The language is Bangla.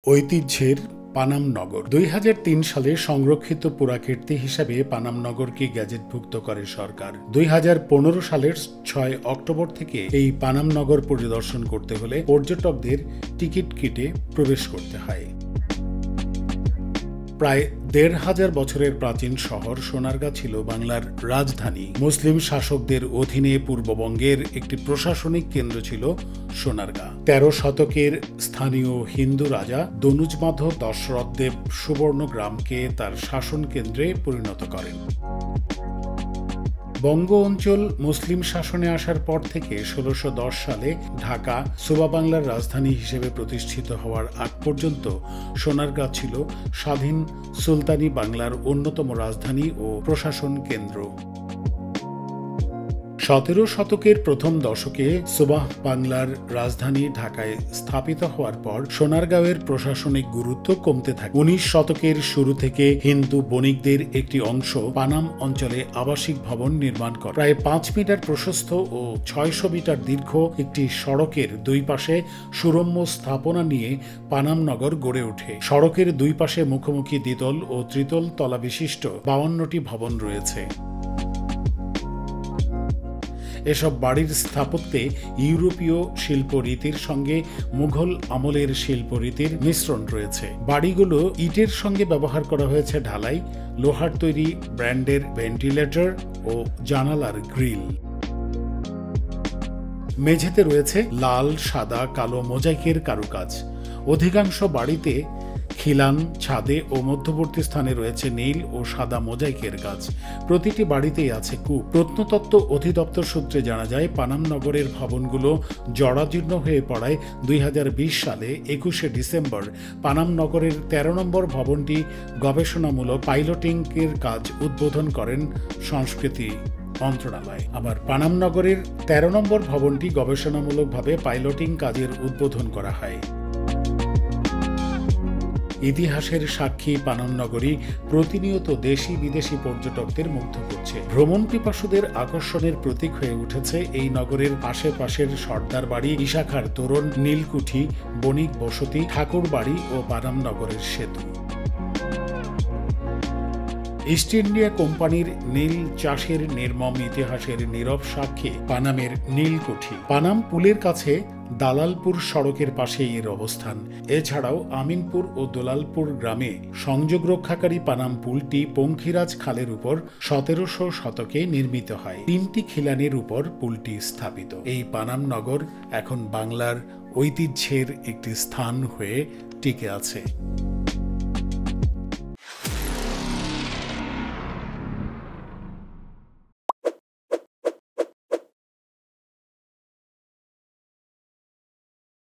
ঐতিহ্যের পানাম নগর ২০০৩ সালে সংরক্ষিত পুরাকীর্তি হিসাবে পানাম নগরকে গ্যাজেটভুক্ত করে সরকার। ২০১৫ সালের ৬ অক্টোবর থেকে এই পানাম নগর পরিদর্শন করতে হলে পর্যটকদের টিকিট কেটে প্রবেশ করতে হয়। প্রায় ১৫০০ বছরের প্রাচীন শহর সোনারগাঁ ছিল বাংলার রাজধানী। মুসলিম শাসকদের অধীনে পূর্ববঙ্গের একটি প্রশাসনিক কেন্দ্র ছিল সোনারগাঁ। ১৩ শতকের স্থানীয় হিন্দু রাজা দনুজমাধব দশরথদেব সুবর্ণগ্রামকে তার শাসন কেন্দ্রে পরিণত করেন। বঙ্গ অঞ্চল মুসলিম শাসনে আসার পর থেকে ১৬১০ সালে ঢাকা সুবা বাংলার রাজধানী হিসেবে প্রতিষ্ঠিত হওয়ার আগ পর্যন্ত সোনারগাঁ ছিল স্বাধীন সুলতানি বাংলার অন্যতম রাজধানী ও প্রশাসন কেন্দ্র। ১৭ শতকের প্রথম দশকে সুবাহ বাংলার রাজধানী ঢাকায় স্থাপিত হওয়ার পর সোনারগাঁওয়ের প্রশাসনিক গুরুত্ব কমতে থাকে। ১৯ শতকের শুরু থেকে হিন্দু বণিকদের একটি অংশ পানাম অঞ্চলে আবাসিক ভবন নির্মাণ করে। প্রায় ৫ মিটার প্রশস্ত ও ৬০০ মিটার দীর্ঘ একটি সড়কের দুই পাশে সুরম্য স্থাপনা নিয়ে পানাম নগর গড়ে ওঠে। সড়কের দুই পাশে মুখোমুখি দ্বিতল ও ত্রিতল তলা বিশিষ্ট ৫২টি ভবন রয়েছে। এসব বাড়ির স্থাপত্যে ইউরোপীয় শিল্পরীতির সঙ্গে মুঘল আমলের শিল্পরীতির মিশ্রণ রয়েছে। বাড়িগুলো ইটের সঙ্গে ব্যবহার করা হয়েছে ঢালাই, লোহার তৈরি ব্র্যান্ডের ভেন্টিলেটর ও জানালার গ্রিল। মেঝেতে রয়েছে লাল, সাদা, কালো মোজাইকের কারুকাজ। অধিকাংশ বাড়িতে খিলান, ছাদে ও মধ্যবর্তী স্থানে রয়েছে নীল ও সাদা মোজাইকের কাজ। প্রতিটি বাড়িতেই আছে কূপ। প্রত্নতত্ত্ব অধিদপ্তর সূত্রে জানা যায়, পানাম নগরের ভবনগুলো জরাজীর্ণ হয়ে পড়ায় ২০২০ সালে ২১শে ডিসেম্বর পানাম নগরের ১৩ নম্বর ভবনটি গবেষণামূলক পাইলটিংয়ের কাজ উদ্বোধন করেন সংস্কৃতি মন্ত্রণালয়। আবার পানাম নগরের ১৩ নম্বর ভবনটি গবেষণামূলকভাবে পাইলটিং কাজের উদ্বোধন করা হয়। ইতিহাসের সাক্ষী পানাম নগরী প্রতিনিয়ত দেশি বিদেশি পর্যটকদের মুগ্ধ করছে। ভ্রমণ পিপাসুদের আকর্ষণের প্রতীক হয়ে উঠেছে এই নগরের আশেপাশের সর্দার বাড়ি, ইশাখার তোরণ, নীলকুঠি, বণিক বসতি, ঠাকুর বাড়ি ও পানাম নগরের সেতু। ইস্ট ইন্ডিয়া কোম্পানির নীল চাষের নির্মম ইতিহাসের নীরব সাক্ষী পানামের নীলকুঠি। পানাম পুলের কাছে দালালপুর সড়কের পাশে এর অবস্থান। এছাড়াও আমিনপুর ও দোলালপুর গ্রামে সংযোগ রক্ষাকারী পানাম পুলটি পঙ্খিরাজ খালের উপর ১৭০০ শতকে নির্মিত হয়। ৩টি খিলানের উপর পুলটি স্থাপিত। এই পানাম নগর এখন বাংলার ঐতিহ্যের একটি স্থান হয়ে টিকে আছে।